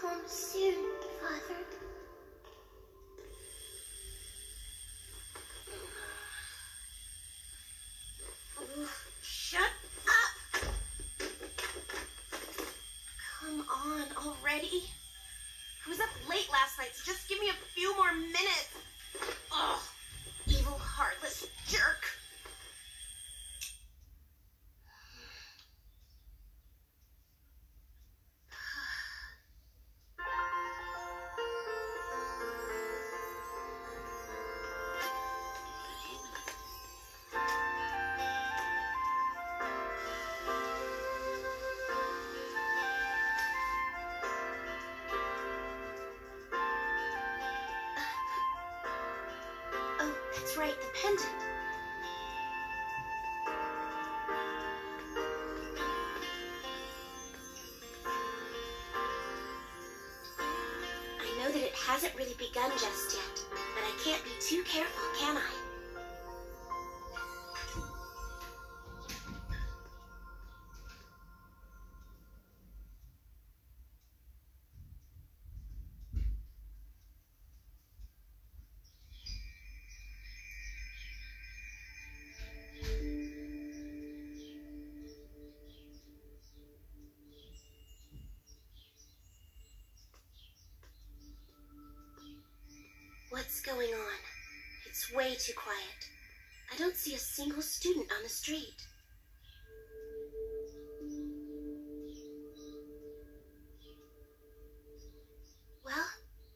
home soon, Father. Shut up! Come on, already? I was up late last night, so just give me a few more minutes. Ugh, evil, heartless jerk. Oh, that's right, the pendant. I know that it hasn't really begun just yet, but I can't be too careful, can I? What's going on? It's way too quiet. I don't see a single student on the street. Well,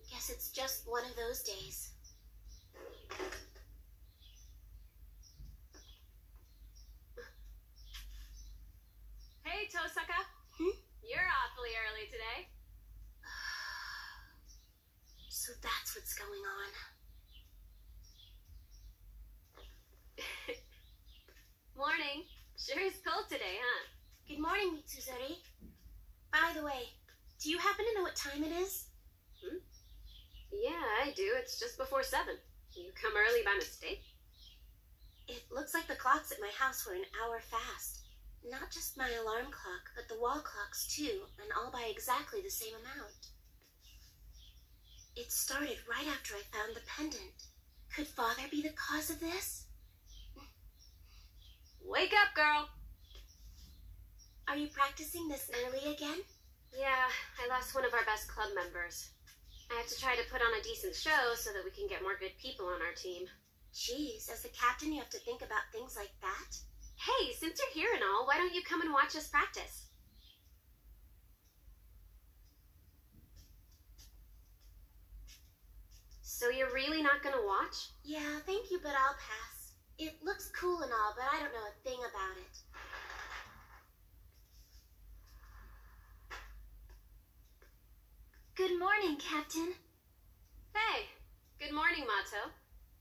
guess it's just one of those days. Hey, Tosaka. You're awfully early today. So that's what's going on. Morning. Sure is cold today, huh? Good morning, Mitsuzuri. By the way, do you happen to know what time it is? Yeah, I do. It's just before 7. You come early by mistake? It looks like the clocks at my house were an hour fast. Not just my alarm clock, but the wall clocks too, and all by exactly the same amount. It started right after I found the pendant. Could Father be the cause of this? Wake up, girl. Are you practicing this early again? Yeah, I lost one of our best club members. I have to try to put on a decent show so that we can get more good people on our team. Jeez, as the captain you have to think about things like that? Hey, since you're here and all, why don't you come and watch us practice? So you're really not gonna watch? Yeah, thank you, but I'll pass. It looks cool and all, but I don't know a thing about it. Good morning, Captain. Hey, good morning, Mato.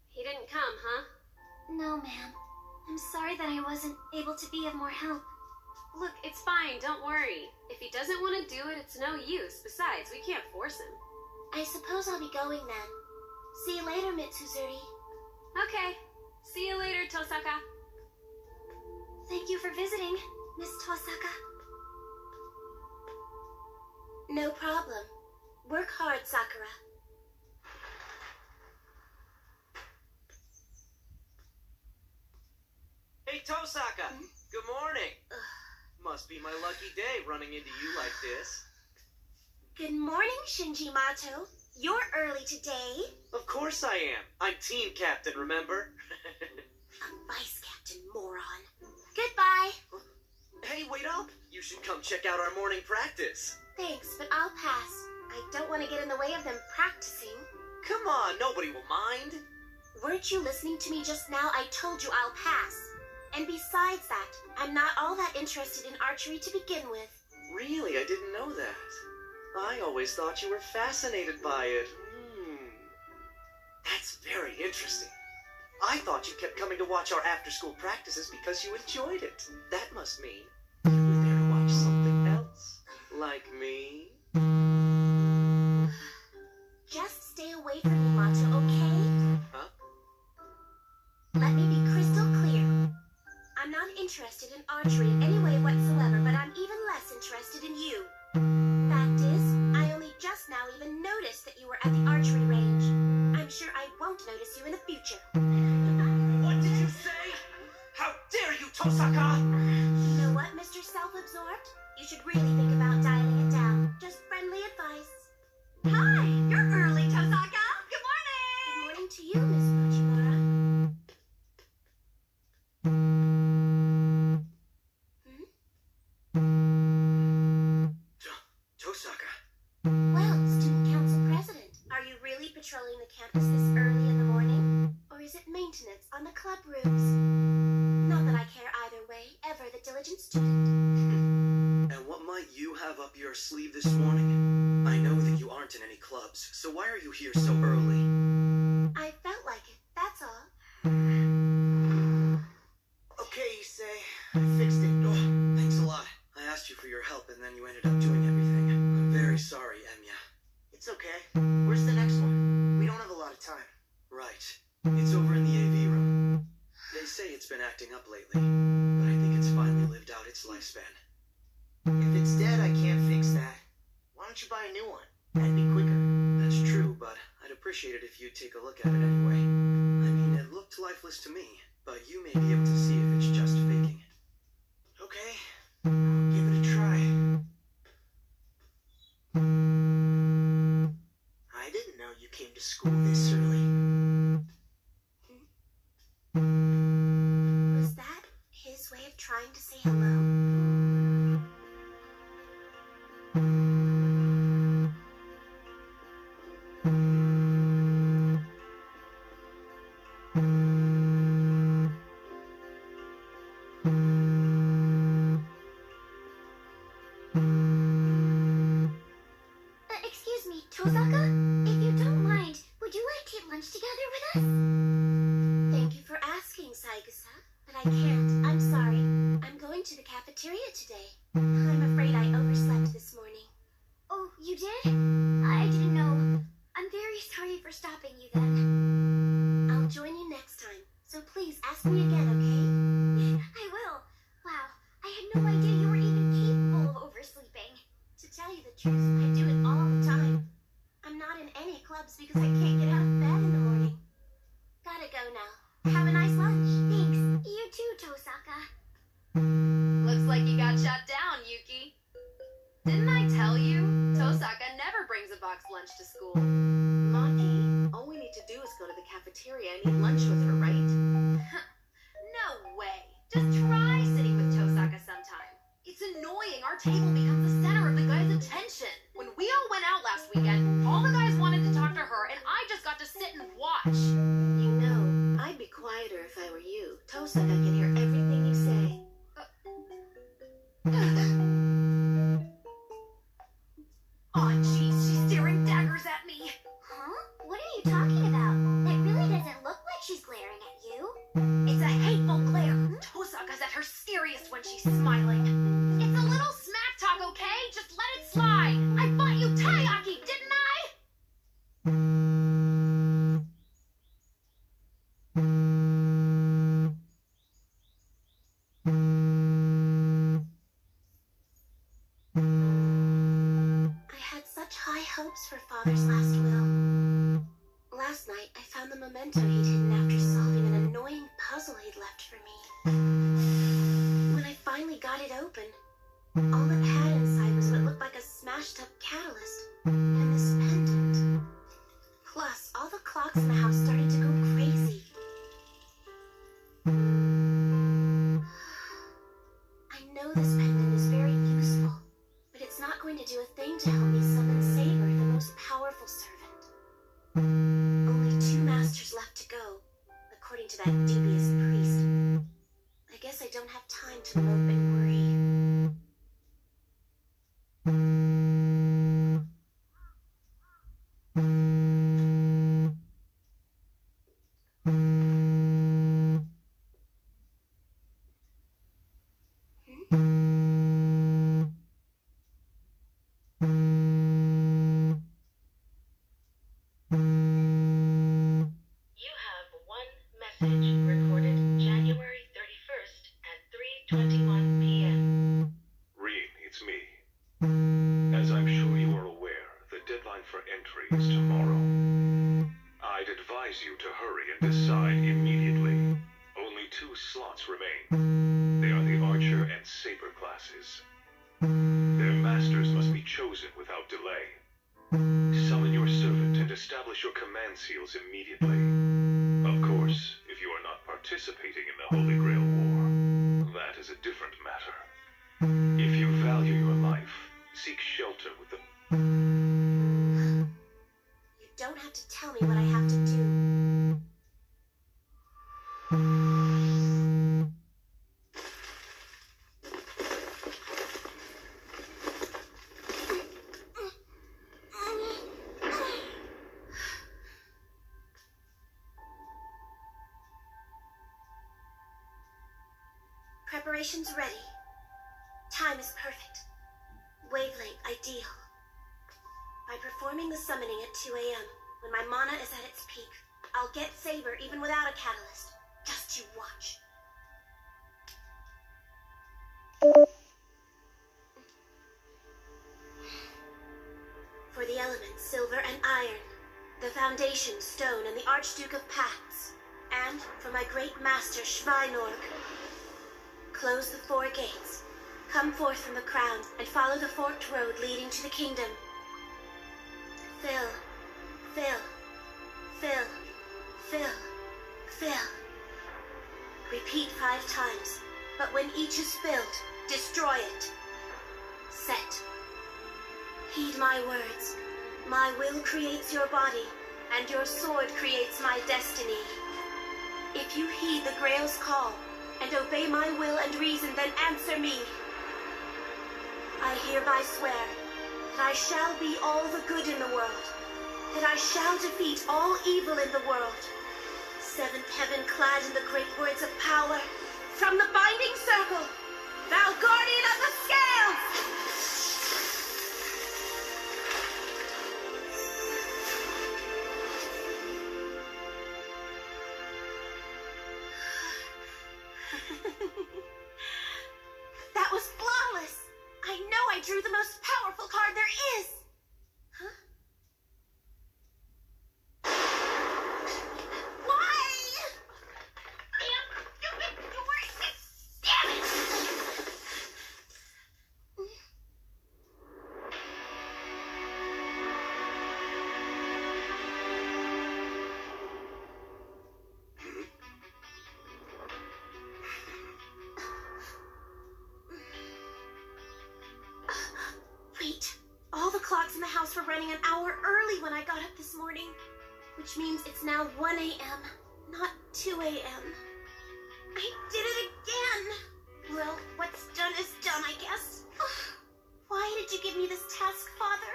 He didn't come, huh? No, ma'am. I'm sorry that I wasn't able to be of more help. Look, it's fine, don't worry. If he doesn't want to do it, it's no use. Besides, we can't force him. I suppose I'll be going then. See you later, Mitsuzuri. Okay. See you later, Tosaka. Thank you for visiting, Miss Tosaka. No problem. Work hard, Sakura. Hey, Tosaka! Good morning! Must be my lucky day running into you like this. Good morning, Shinji Mato. You're early today. Of course I am. I'm team captain, remember? A vice captain, moron. Goodbye. Hey, wait up! You should come check out our morning practice. Thanks, but I'll pass. I don't want to get in the way of them practicing. Come on, nobody will mind. Weren't you listening to me just now? I told you I'll pass. And besides that, I'm not all that interested in archery to begin with. Really? I didn't know that. I always thought you were fascinated by it. That's very interesting. I thought you kept coming to watch our after-school practices because you enjoyed it. That must mean you were there to watch something else. Like me? Just stay away from me, Mato, okay? Huh? Let me be crystal clear. I'm not interested in archery in any way whatsoever, but I'm even less interested in you. Fact is, I only just Tosaka! You know what, Mr. Self-Absorbed? You should really think about dialing it down. Just friendly advice. Hi, you're early, Tosaka. Good Good morning. morning to you, Miss Fujiwara. Tosaka. Well, student council president, are you really patrolling the campus this early in the morning? Or is it maintenance on the club rooms? Not that I care either way, ever the diligent student. And what might you have up your sleeve this morning? I know that you aren't in any clubs, so why are you here so early? I felt like it, that's all. Okay, Issei. I fixed it. Oh, thanks a lot. I asked you for your help and then you ended up doing everything. I'm very sorry, Enya. It's okay. Where's the next one? We don't have a lot of time. Right. It's over in the AV room. They say it's been acting up lately, but I think it's finally lived out its lifespan. If it's dead, I can't fix that. Why don't you buy a new one? That'd be quicker. That's true, but I'd appreciate it if you'd take a look at it anyway. I mean, it looked lifeless to me, but you may be able to see if it's just faking. Okay. I'll give it a try. I didn't know you came to school this early. Was that his way of trying to say hello? Excuse me, Tosaka? If you don't mind, would you like to eat lunch together with us? Thank you for asking, Saigasa, but I can't. I'm sorry. I'm going to the cafeteria today. I'm afraid I overslept this morning. Oh, you did? I didn't know. I'm very sorry for stopping you then. I'll join you next time, so please ask me again, okay? I will. Wow, I had no idea you were even capable of oversleeping. To tell you the truth, I do it all the time. I'm not in any clubs because I can't get out of bed in the morning. Gotta go now. Have a nice lunch. Thanks. You too, Tosaka. Looks like you got shot down, Yuki. Didn't I tell you? Tosaka never brings a box lunch to school. Maki, all we need to do is go to the cafeteria and eat lunch with her, right? No way. Just try sitting with Tosaka sometime. It's annoying. Our table becomes the center of the guys' attention. When we all went out last weekend, all the guys wanted to talk to her, and I just got to sit and watch. You know, I'd be quieter if I were you. Tosaka can hear everything you say. Aw, jeez, she's staring daggers at me. Huh? What are you talking about? It really doesn't look like she's glaring at you. It's a hateful glare. Tosaka's at her scariest when she's smiling. It's a little smack talk, okay? Just let it slide. I bought you taiyaki, didn't I? I had such high hopes for Father's last will. Last night, I found the memento he'd hidden after solving an annoying puzzle he'd left for me. When I finally got it open, all it had inside was what looked like a smashed-up catalyst and this pendant. Plus, all the clocks in the house started to go crazy. I know this pendant is very useful, but it's not going to do a thing to help me summon Saber, the most powerful servant. Only 2 masters left to go, according to that dubious priest. I guess I don't have time to mope and worry. You have one message recorded January 31st at 3:21 p.m. Reed, it's me. As I'm sure you are aware, the deadline for entry is tomorrow. I'd advise you to hurry and decide immediately. Only 2 slots remain. archer and saber classes. Their masters must be chosen without delay. Summon your servant and establish your command seals immediately. Of course, if you are not participating in the Holy Grail War, that is a different matter. If you value your life, seek shelter with the... You don't have to tell me what I have to do. Preparations ready. Time is perfect. Wavelength ideal. By performing the summoning at 2 a.m., when my mana is at its peak, I'll get Saber even without a catalyst. Just you watch. For the elements, silver and iron. The foundation, stone, and the Archduke of Paths. And for my great master, Schweinorg. Close the 4 gates. Come forth from the crown and follow the forked road leading to the kingdom. Fill, fill, fill, fill, fill. Repeat 5 times, but when each is filled, destroy it. Set. Heed my words. My will creates your body, and your sword creates my destiny. If you heed the Grail's call, and obey my will and reason, then answer me. I hereby swear that I shall be all the good in the world, that I shall defeat all evil in the world. 7th heaven clad in the great words of power, from the binding circle, thou guardian of the scales! That was flawless! I know I drew the most powerful card there is! Huh? Why? Damn stupid doors! Damn it! Wait, all the clocks in the house were running an hour early when I got up this morning. Which means it's now 1 a.m., not 2 a.m. I did it again! Well, what's done is done, I guess. Why did you give me this task, Father?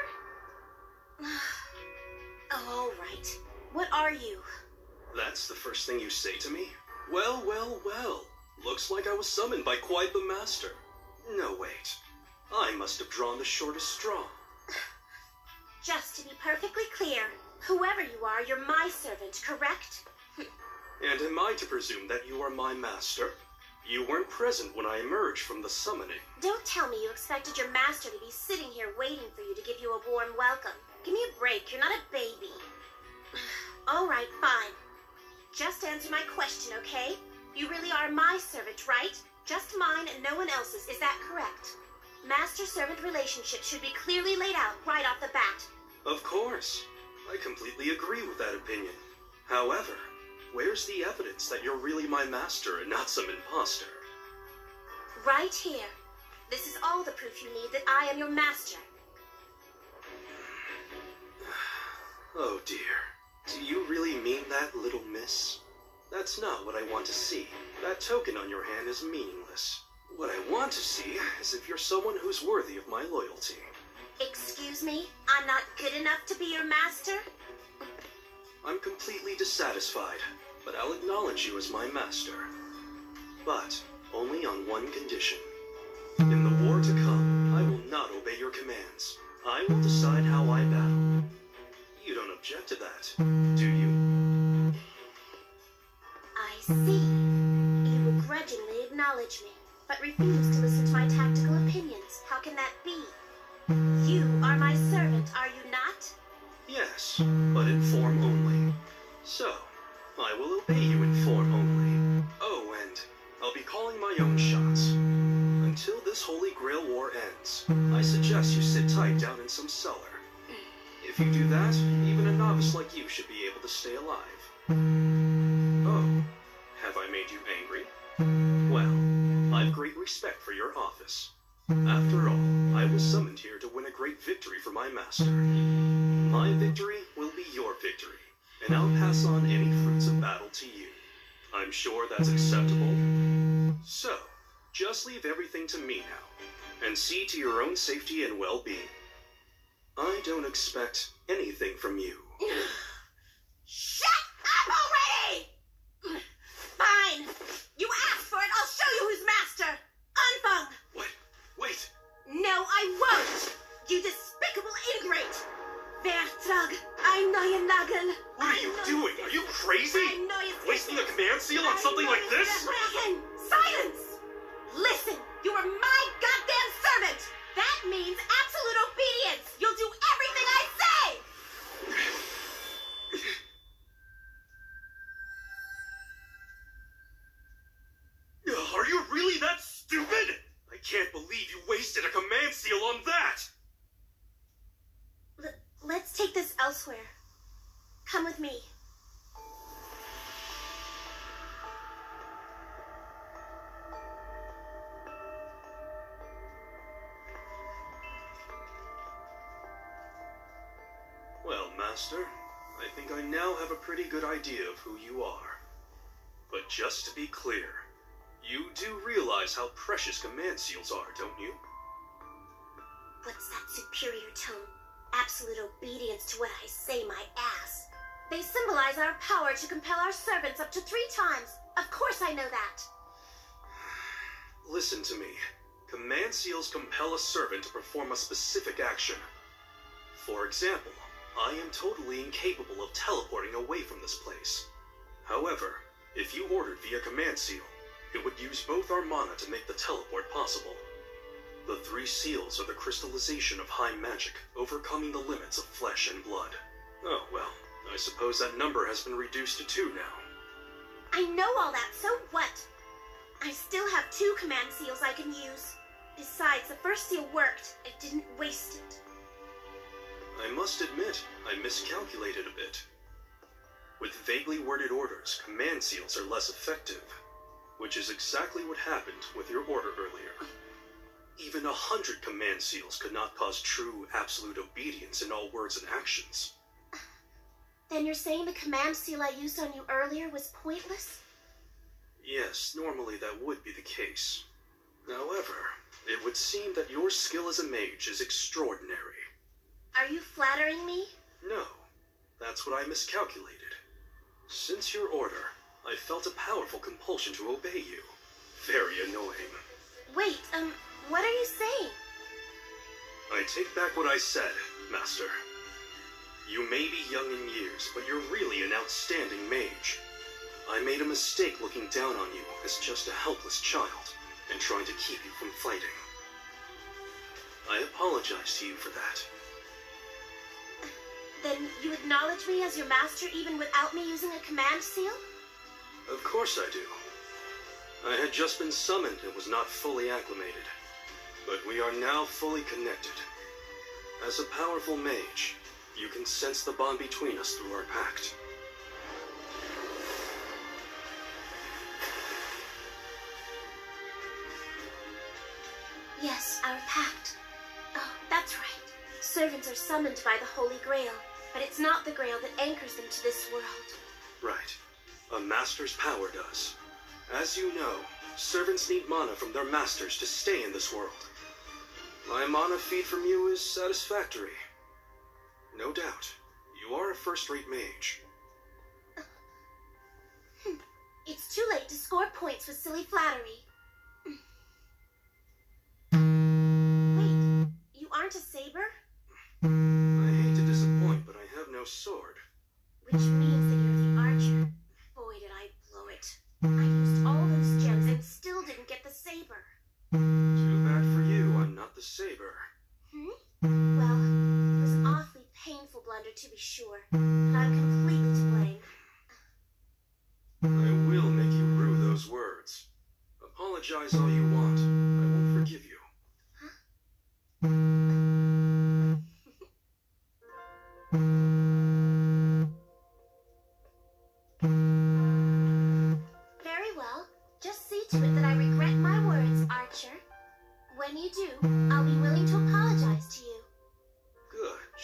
Oh, all right. What are you? That's the first thing you say to me? Well, well, well. Looks like I was summoned by quite the master. No, wait. I must have drawn the shortest straw. Just to be perfectly clear, whoever you are, you're my servant, correct? And am I to presume that you are my master? You weren't present when I emerged from the summoning. Don't tell me you expected your master to be sitting here waiting for you to give you a warm welcome. Give me a break, you're not a baby. All right, fine. Just answer my question, okay? You really are my servant, right? Just mine and no one else's, is that correct? Master-servant relationship should be clearly laid out right off the bat. Of course. I completely agree with that opinion. However, where's the evidence that you're really my master and not some imposter? Right here. This is all the proof you need that I am your master. Oh dear. Do you really mean that, little miss? That's not what I want to see. That token on your hand is meaningless. What I want to see is if you're someone who's worthy of my loyalty. Excuse me? I'm not good enough to be your master? I'm completely dissatisfied, but I'll acknowledge you as my master. But only on one condition. In the war to come, I will not obey your commands. I will decide how I battle. You don't object to that, do you? I see. You begrudgingly acknowledge me, but refuse to listen to my tactical opinions. How can that be? You are my servant, are you not? Yes, but in form only. So, I will obey you in form only. Oh, and I'll be calling my own shots. Holy Grail War ends, I suggest you sit tight down in some cellar. If you do that, even a novice like you should be able to stay alive. Oh, have I made you angry? Well, I've great respect for your office. After all, I was summoned here to win a great victory for my master. My victory will be your victory, and I'll pass on any fruits of battle to you. I'm sure that's acceptable. So, just leave everything to me now, and see to your own safety and well-being. I don't expect anything from you. Shut up already! Fine. You asked for it. I'll show you who's master. Unfung. What? Wait. No, I won't. You despicable ingrate. Vertrag, I know you nuggle. What are you doing? Are you crazy? I know you. Wasting a command seal on something like this? Silence! Listen, you are my goddamn servant. That means absolute obedience. You'll do everything I say. Are you really that stupid? I can't believe you wasted a command seal on that! Let's take this elsewhere. Come with me. Well, Master, I think I now have a pretty good idea of who you are. But just to be clear, you do realize how precious command seals are, don't you? What's that superior tone? Absolute obedience to what I say, my ass. They symbolize our power to compel our servants up to 3 times. Of course I know that. Listen to me. Command seals compel a servant to perform a specific action. For example, I am totally incapable of teleporting away from this place. However, if you ordered via command seal, it would use both our mana to make the teleport possible. The 3 seals are the crystallization of high magic, overcoming the limits of flesh and blood. Oh, well, I suppose that number has been reduced to 2 now. I know all that, so what? I still have 2 command seals I can use. Besides, the first seal worked. I didn't waste it. I must admit, I miscalculated a bit. With vaguely worded orders, command seals are less effective, which is exactly what happened with your order earlier. Even 100 command seals could not cause true, absolute obedience in all words and actions. Then you're saying the command seal I used on you earlier was pointless? Yes, normally that would be the case. However, it would seem that your skill as a mage is extraordinary. Are you flattering me? No, that's what I miscalculated. Since your order, I felt a powerful compulsion to obey you. Very annoying. Wait, what are you saying? I take back what I said, Master. You may be young in years, but you're really an outstanding mage. I made a mistake looking down on you as just a helpless child, and trying to keep you from fighting. I apologize to you for that. Then you acknowledge me as your master even without me using a command seal? Of course I do. I had just been summoned and was not fully acclimated. But we are now fully connected. As a powerful mage, you can sense the bond between us through our pact. Yes, our pact. Oh, that's right. Servants are summoned by the Holy Grail, but it's not the Grail that anchors them to this world. Right. A master's power does. As you know, servants need mana from their masters to stay in this world. My mana feed from you is satisfactory. No doubt, you are a first-rate mage. It's too late to score points with silly flattery. Wait, you aren't a saber? I hate to disappoint, but I have no sword. Which means that you're the archer. Boy, did I blow it. I used all those gems and still didn't get the saber. Too bad for you, I'm not the saber. Well, it was an awfully painful blunder to be sure, but I'm completely to blame. I will make you rue those words. Apologize all you want. I won't forgive you.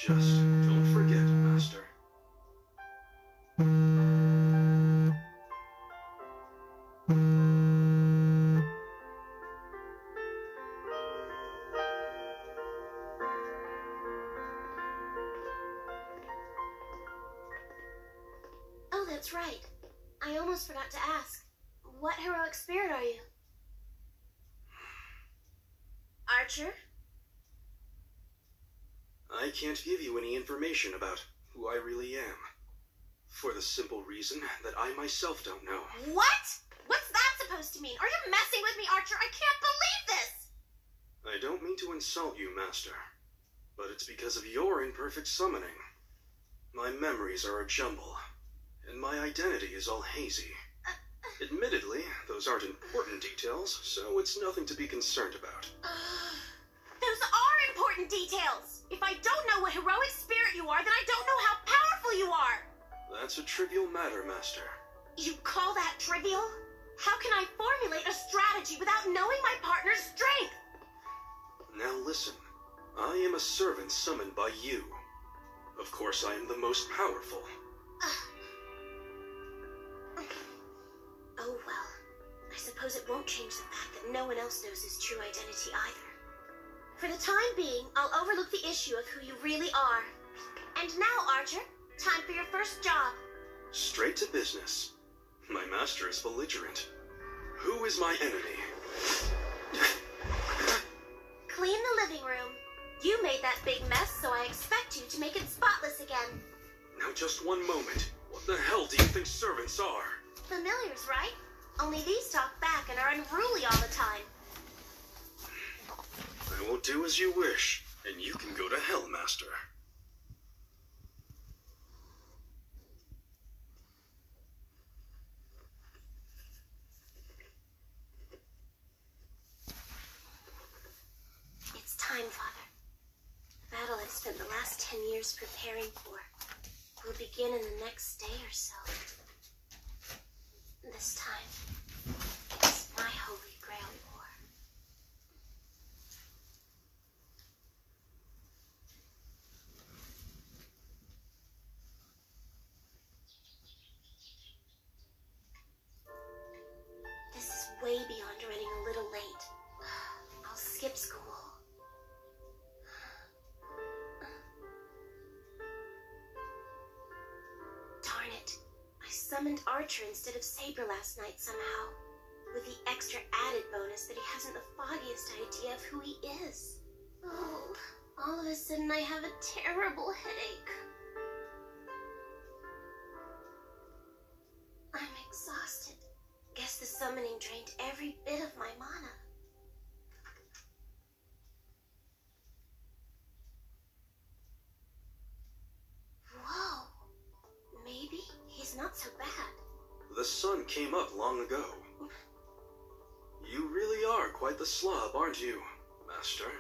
Just don't forget, Master. Oh, that's right. I almost forgot to ask. What heroic spirit are you? Archer? I can't give you any information about who I really am. For the simple reason that I myself don't know. What? What's that supposed to mean? Are you messing with me, Archer? I can't believe this! I don't mean to insult you, Master, but it's because of your imperfect summoning. My memories are a jumble, and my identity is all hazy. Admittedly, those aren't important details, so it's nothing to be concerned about. Those are important details! If I don't know what heroic spirit you are, then I don't know how powerful you are! That's a trivial matter, Master. You call that trivial? How can I formulate a strategy without knowing my partner's strength? Now listen, I am a servant summoned by you. Of course, I am the most powerful. Oh well, I suppose it won't change the fact that no one else knows his true identity either. For the time being, I'll overlook the issue of who you really are. And now, Archer, time for your first job. Straight to business. My master is belligerent. Who is my enemy? Clean the living room. You made that big mess, so I expect you to make it spotless again. Now just one moment. What the hell do you think servants are? Familiars, right? Only these talk back and are unruly all the time. I will do as you wish, and you can go to hell, Master. It's time, Father. The battle I've spent the last 10 years preparing for will begin in the next day or so. This time, it's my Holy Grail war. This is way beyond running a little late. I'll skip school. Darn it. I summoned Archer instead of Saber last night somehow, with the extra added bonus that he hasn't the foggiest idea of who he is. Oh, all of a sudden I have a terrible headache. I'm exhausted. Guess the summoning drained every bit of my mana. Whoa. Maybe he's not so bad. The sun came up long ago. You really are quite the slob, aren't you, Master?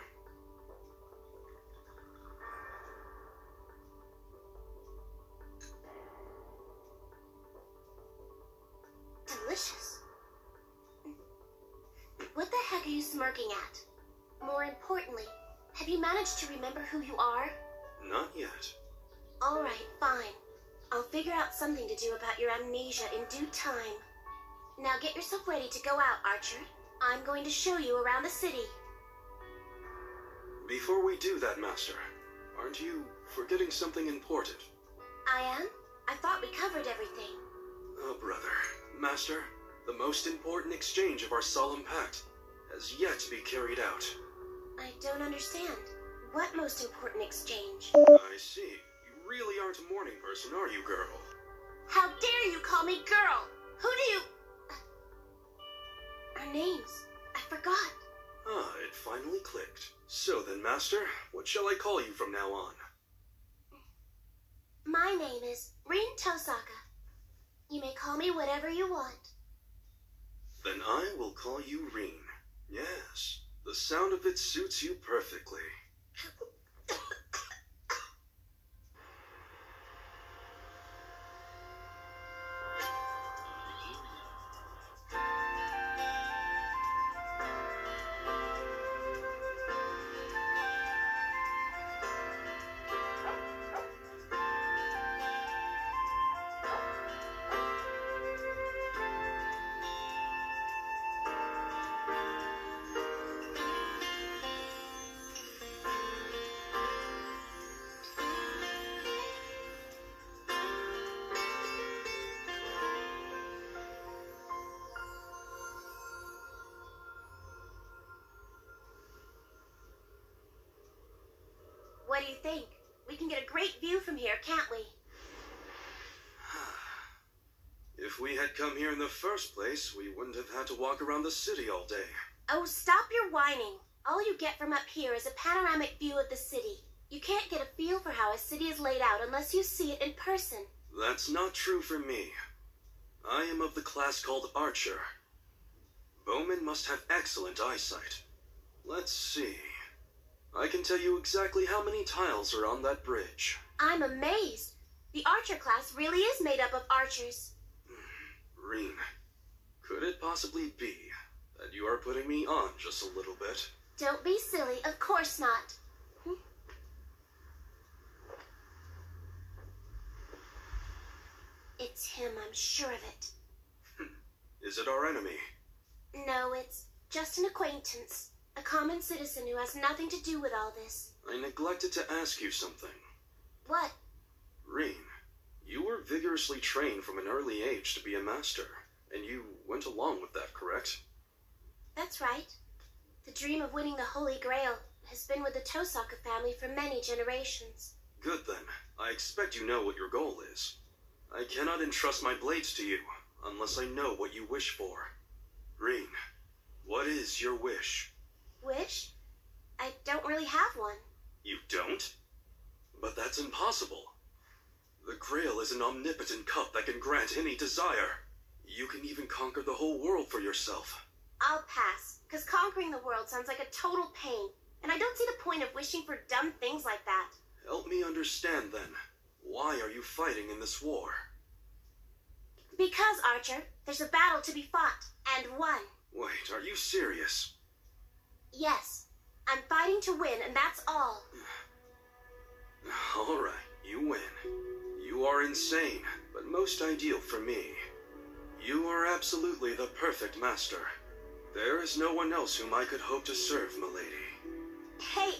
Delicious. What the heck are you smirking at? More importantly, have you managed to remember who you are? Not yet. Alright, fine. I'll figure out something to do about your amnesia in due time. Now get yourself ready to go out, Archer. I'm going to show you around the city. Before we do that, Master, aren't you forgetting something important? I am? I thought we covered everything. Oh, brother. Master, the most important exchange of our solemn pact has yet to be carried out. I don't understand. What most important exchange? I see. You really aren't a morning person, are you, girl? How dare you call me girl? Who do you... Our names. I forgot. Ah, it finally clicked. So then, Master, what shall I call you from now on? My name is Rin Tosaka. You may call me whatever you want. Then I will call you Rin. Yes, the sound of it suits you perfectly. What do you think? We can get a great view from here, can't we? If we had come here in the first place, we wouldn't have had to walk around the city all day. Oh, stop your whining. All you get from up here is a panoramic view of the city. You can't get a feel for how a city is laid out unless you see it in person. That's not true for me. I am of the class called Archer. Bowmen must have excellent eyesight. Let's see. I can tell you exactly how many tiles are on that bridge. I'm amazed. The Archer class really is made up of archers. Reen, could it possibly be that you are putting me on just a little bit? Don't be silly, of course not. It's him, I'm sure of it. Is it our enemy? No, it's just an acquaintance. A common citizen who has nothing to do with all this. I neglected to ask you something. What? Reen, you were vigorously trained from an early age to be a master, and you went along with that, correct? That's right. The dream of winning the Holy Grail has been with the Tosaka family for many generations. Good then. I expect you know what your goal is. I cannot entrust my blades to you unless I know what you wish for. Reen, what is your wish? Wish? I don't really have one. You don't? But that's impossible. The Grail is an omnipotent cup that can grant any desire. You can even conquer the whole world for yourself. I'll pass, because conquering the world sounds like a total pain, and I don't see the point of wishing for dumb things like that. Help me understand then. Why are you fighting in this war? Because, Archer, there's a battle to be fought, and won. Wait, are you serious? Yes, I'm fighting to win, and that's all. All right, you win. You are insane, but most ideal for me. You are absolutely the perfect master. There is no one else whom I could hope to serve, milady. Hey,